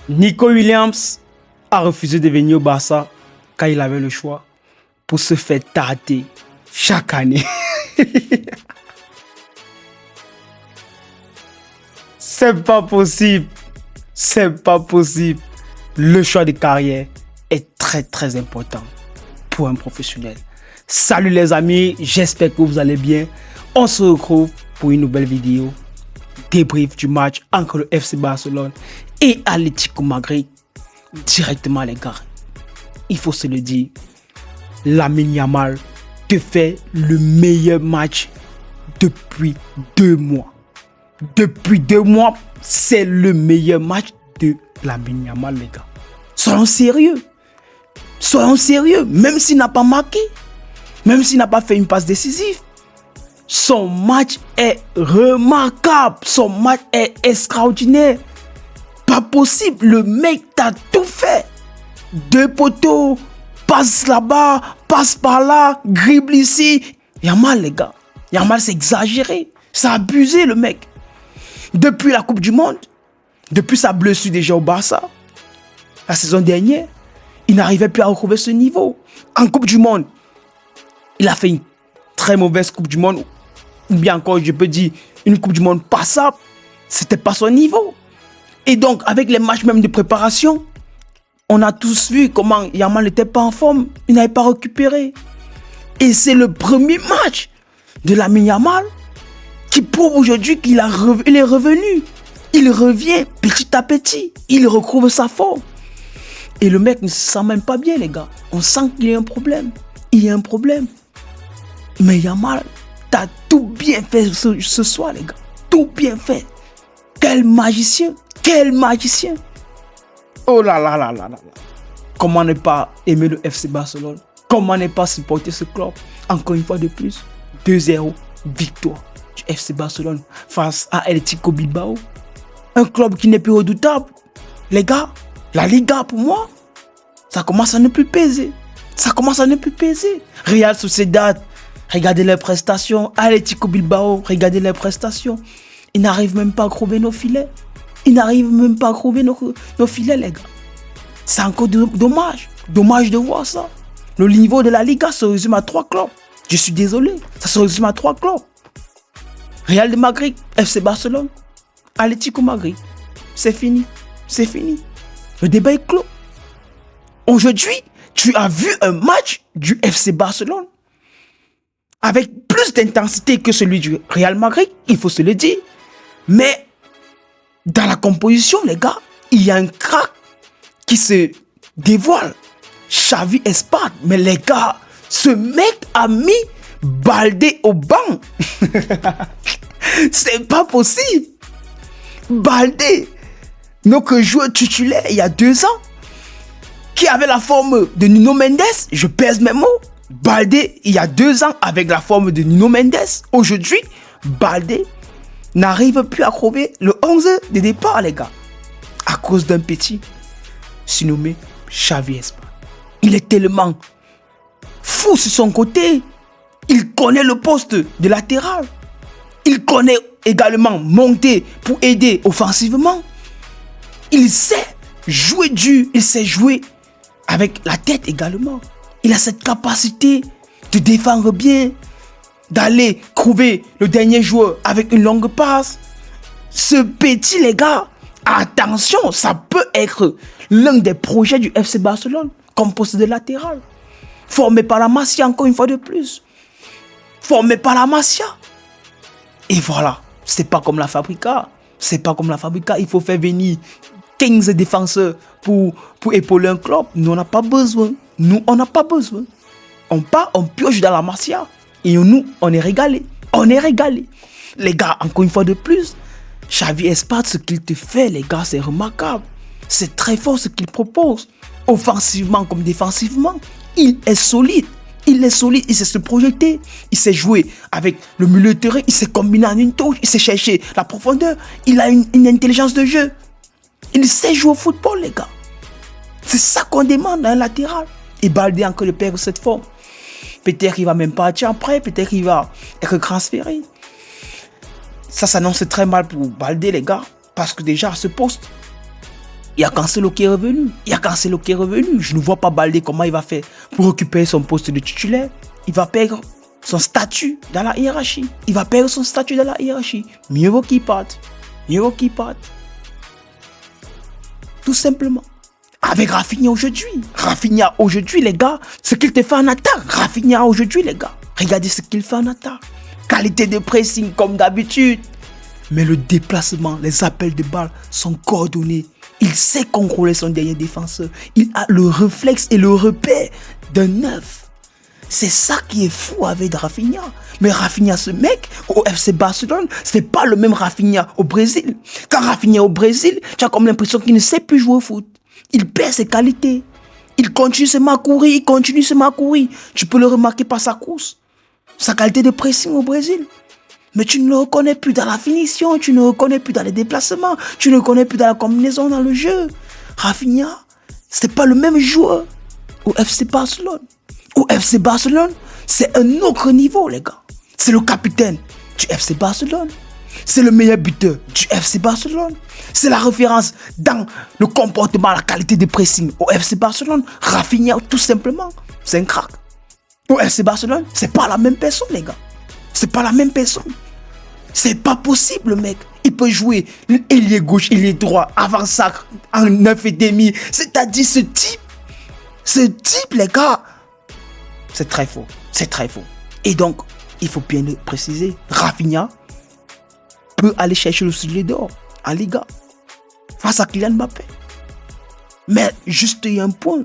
Nico Williams a refusé de venir au Barça quand il avait le choix pour se faire tâter chaque année. C'est pas possible. C'est pas possible. Le choix de carrière est très important pour un professionnel. Salut les amis, j'espère que vous allez bien. On se retrouve pour une nouvelle vidéo. Débrief du match entre le FC Barcelone et Atlético Madrid. Directement les gars. Il faut se le dire. Lamine Yamal te fait le meilleur match depuis 2 mois. Depuis 2 mois, c'est le meilleur match de Lamine Yamal, les gars. Soyons sérieux. Soyons sérieux. Même s'il n'a pas marqué, même s'il n'a pas fait une passe décisive, son match est remarquable. Son match est extraordinaire. Pas possible. Le mec t'a tout fait. 2 poteaux, passe là-bas, passe par là, dribble ici. Yamal, les gars. Yamal, c'est exagéré. C'est abusé, le mec. Depuis la Coupe du Monde, depuis sa blessure déjà au Barça, la saison dernière, il n'arrivait plus à retrouver ce niveau. En Coupe du Monde, il a fait une très mauvaise Coupe du Monde, ou bien encore, je peux dire, une Coupe du Monde passable. C'était pas son niveau. Et donc, avec les matchs même de préparation, on a tous vu comment Yamal n'était pas en forme. Il n'avait pas récupéré. Et c'est le premier match de Lamine Yamal qui prouve aujourd'hui qu'il est revenu. Il revient petit à petit. Il retrouve sa forme. Et le mec ne se sent même pas bien, les gars. On sent qu'il y a un problème. Il y a un problème. Mais Yamal, t'as tout bien fait ce soir, les gars. Tout bien fait. Quel magicien. Quel magicien. Oh là là là là là. Comment ne pas aimer le FC Barcelone? Comment ne pas supporter ce club? Encore une fois de plus, 2-0, victoire du FC Barcelone face à Atlético Bilbao. Un club qui n'est plus redoutable. Les gars, la Liga pour moi, ça commence à ne plus peser. Ça commence à ne plus peser. Real Sociedad, regardez leurs prestations. Atlético Bilbao, regardez leurs prestations. Ils n'arrivent même pas à crever nos filets. Ils n'arrivent même pas à crever nos filets, les gars. C'est encore dommage. Dommage de voir ça. Le niveau de la Liga se résume à 3 clubs. Je suis désolé. Ça se résume à 3 clubs. Real de Madrid, FC Barcelone, Atlético Madrid. C'est fini. C'est fini. Le débat est clos. Aujourd'hui, tu as vu un match du FC Barcelone avec plus d'intensité que celui du Real Madrid, il faut se le dire. Mais dans la composition, les gars, il y a un crack qui se dévoile. Xavi Espart. Mais les gars, ce mec a mis Baldé au banc. C'est pas possible. Baldé, notre joueur titulaire il y a 2 ans, qui avait la forme de Nuno Mendes, je pèse mes mots. Baldé, il y a 2 ans, avec la forme de Nuno Mendes. Aujourd'hui, Baldé n'arrive plus à trouver le 11 de départ, les gars. À cause d'un petit surnommé Xavi Espart. Il est tellement fou sur son côté. Il connaît le poste de latéral. Il connaît également monter pour aider offensivement. Il sait jouer dur. Il sait jouer avec la tête également. Il a cette capacité de défendre bien, d'aller trouver le dernier joueur avec une longue passe. Ce petit, les gars, attention, ça peut être l'un des projets du FC Barcelone comme poste de latéral. Formé par la Masia, encore une fois de plus. Formé par la Masia. Et voilà, c'est pas comme la Fabrica. C'est pas comme la Fabrica. Il faut faire venir 15 défenseurs pour épauler un club. Nous, on n'a pas besoin. Nous, on n'a pas besoin. On part, on pioche dans la Masia. Et nous, on est régalés. On est régalés. Les gars, encore une fois de plus, Xavi Espart, ce qu'il te fait, les gars, c'est remarquable. C'est très fort ce qu'il propose. Offensivement comme défensivement, il est solide. Il est solide, il sait se projeter, il sait jouer avec le milieu de terrain, il sait combiner en une touche, il sait chercher la profondeur, il a une intelligence de jeu. Il sait jouer au football, les gars. C'est ça qu'on demande à un latéral. Et Baldé encore de perdre cette forme. Peut-être qu'il va même partir après, peut-être qu'il va être transféré. Ça s'annonce très mal pour Baldé, les gars, parce que déjà à ce poste, Il y a Cancelo qui est revenu. Je ne vois pas Baldé comment il va faire pour récupérer son poste de titulaire. Il va perdre son statut dans la hiérarchie. Mieux vaut qu'il parte. Tout simplement. Avec Rafinha aujourd'hui, les gars, ce qu'il te fait en attaque. Regardez ce qu'il fait en attaque. Qualité de pressing comme d'habitude. Mais le déplacement, les appels de balles sont coordonnés. Il sait contrôler son dernier défenseur. Il a le réflexe et le repère d'un neuf. C'est ça qui est fou avec Rafinha. Mais Rafinha, ce mec, au FC Barcelone, c'est pas le même Rafinha au Brésil. Quand Rafinha au Brésil, tu as comme l'impression qu'il ne sait plus jouer au foot. Il perd ses qualités. Il continue seulement à courir. Tu peux le remarquer par sa course. Sa qualité de pressing au Brésil. Mais tu ne le reconnais plus dans la finition, tu ne le reconnais plus dans les déplacements, tu ne le reconnais plus dans la combinaison, dans le jeu. Rafinha, c'est pas le même joueur au FC Barcelone. Au FC Barcelone, c'est un autre niveau, les gars. C'est le capitaine du FC Barcelone. C'est le meilleur buteur du FC Barcelone. C'est la référence dans le comportement, la qualité de pressing au FC Barcelone. Rafinha, tout simplement, c'est un crack. Au FC Barcelone, c'est pas la même personne, les gars. C'est pas possible, mec. Il peut jouer ailier gauche, ailier droit, avant-sacre, en 9,5. C'est-à-dire ce type, les gars. C'est très faux. Et donc, il faut bien le préciser. Rafinha peut aller chercher le soulier d'or en Liga face à Kylian Mbappé. Mais juste, il y a un point.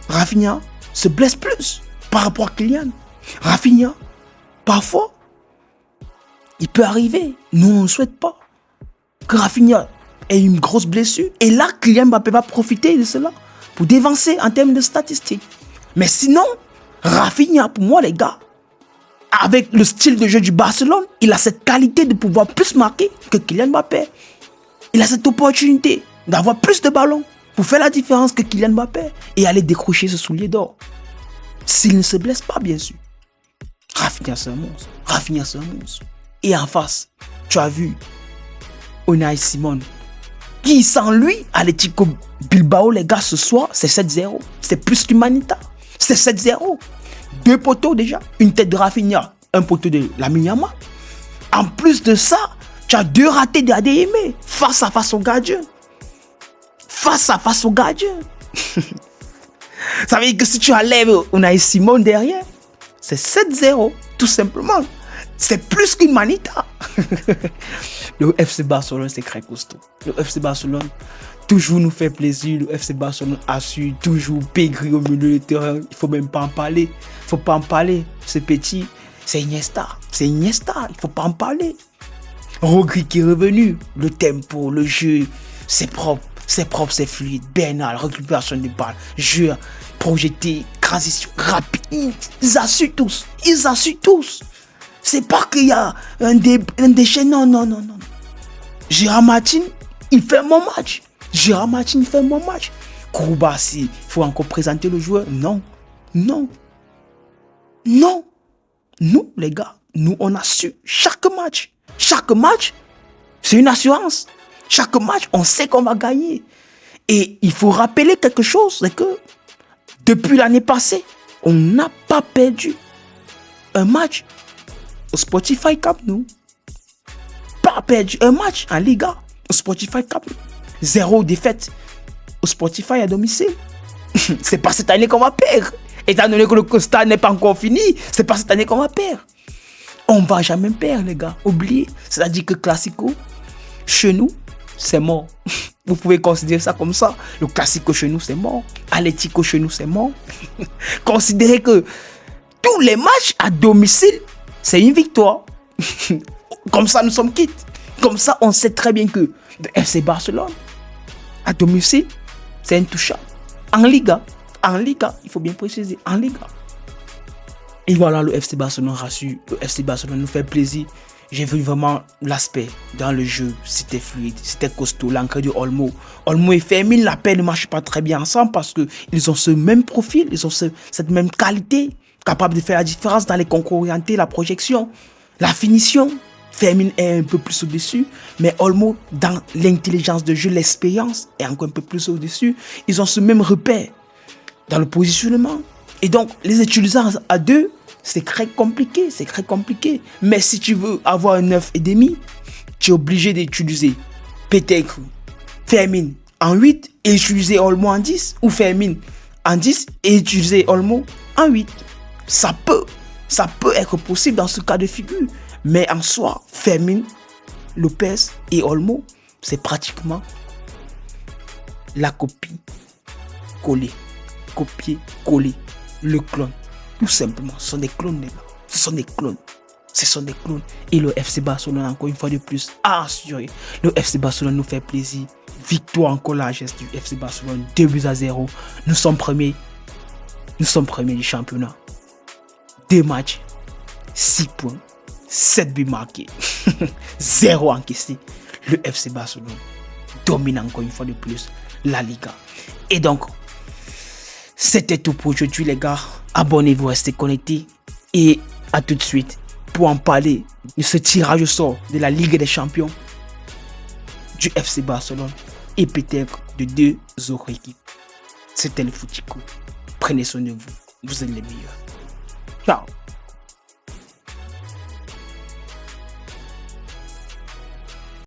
Rafinha se blesse plus par rapport à Kylian. Rafinha, parfois, il peut arriver, nous on ne souhaite pas, que Rafinha ait une grosse blessure. Et là, Kylian Mbappé va profiter de cela pour dévancer en termes de statistiques. Mais sinon, Rafinha, pour moi les gars, avec le style de jeu du Barcelone, il a cette qualité de pouvoir plus marquer que Kylian Mbappé. Il a cette opportunité d'avoir plus de ballons pour faire la différence que Kylian Mbappé et aller décrocher ce soulier d'or. S'il ne se blesse pas, bien sûr. Rafinha, c'est un monstre. Et en face, tu as vu Unai Simon, qui sans lui, Atlético Bilbao, les gars, ce soir, c'est 7-0. C'est plus qu'Humanita. C'est 7-0. 2 poteaux déjà. Une tête de Rafinha, un poteau de Lamine Yamal. En plus de ça, tu as 2 ratés d'ADM face à face au gardien. Ça veut dire que si tu enlèves Unai Simon derrière, c'est 7-0, tout simplement. C'est plus qu'une manita. Le FC Barcelone, c'est très costaud. Le FC Barcelone, toujours nous fait plaisir. Le FC Barcelone assure toujours pégri au milieu de terrain. Il ne faut même pas en parler. Ce petit, c'est Iniesta. Il ne faut pas en parler. Rodri qui est revenu. Le tempo, le jeu, c'est propre, c'est fluide. Bernal, récupération de balles, jeu projeté, transition rapide. Ils assurent tous. C'est pas qu'il y a un déchet, non. Gérard Martin, il fait mon match. Kouroubachi, il faut encore présenter le joueur. Non. Nous, les gars, on assure chaque match. C'est une assurance. Chaque match, on sait qu'on va gagner. Et il faut rappeler quelque chose, c'est que depuis l'année passée, on n'a pas perdu un match au Spotify Cup, nous. Pas perdu un match en Liga au Spotify Cup. 0 défaite au Spotify à domicile. C'est pas cette année qu'on va perdre. Étant donné que le constat n'est pas encore fini, c'est pas cette année qu'on va perdre. On va jamais perdre, les gars. Oubliez. C'est-à-dire que Classico, chez nous, c'est mort. Vous pouvez considérer ça comme ça. Le Classico chez nous, c'est mort. Atlético chez nous, c'est mort. Considérez que tous les matchs à domicile, c'est une victoire. Comme ça, nous sommes quittes. Comme ça, on sait très bien que le FC Barcelone, à domicile, c'est intouchable. En Liga, il faut bien préciser, en Liga. Et voilà, le FC Barcelone rassure. Le FC Barcelone nous fait plaisir. J'ai vu vraiment l'aspect dans le jeu. C'était fluide, c'était costaud. L'entrée de Olmo et Fermin, la paire ne marche pas très bien ensemble parce qu'ils ont ce même profil, ils ont cette même qualité, capable de faire la différence dans les concours orientés, la projection, la finition. Fermin est un peu plus au-dessus, mais Olmo, dans l'intelligence de jeu, l'expérience, est encore un peu plus au-dessus. Ils ont ce même repère dans le positionnement. Et donc, les utiliser à deux, c'est très compliqué, Mais si tu veux avoir un 9,5, tu es obligé d'utiliser peut-être Fermin en 8 et utiliser Olmo en 10, ou Fermin en 10 et utiliser Olmo en 8. Ça peut être possible dans ce cas de figure. Mais en soi, Fermin, Lopez et Olmo, c'est pratiquement la copie collée. Copier-coller. Le clone. Tout simplement. Ce sont des clones, les gars. Ce sont des clones. Et le FC Barcelone, encore une fois de plus, a assuré. Le FC Barcelone nous fait plaisir. Victoire encore largesse du FC Barcelone. 2-0. Nous sommes premiers du championnat. 2 matchs, 6 points, 7 buts marqués, 0 encaissé. Le FC Barcelone domine encore une fois de plus la Liga. Et donc, c'était tout pour aujourd'hui, les gars. Abonnez-vous, restez connectés. Et à tout de suite pour en parler de ce tirage au sort de la Ligue des Champions, du FC Barcelone et peut-être de 2 autres équipes. C'était le Foutico. Prenez soin de vous. Vous êtes les meilleurs. Ciao.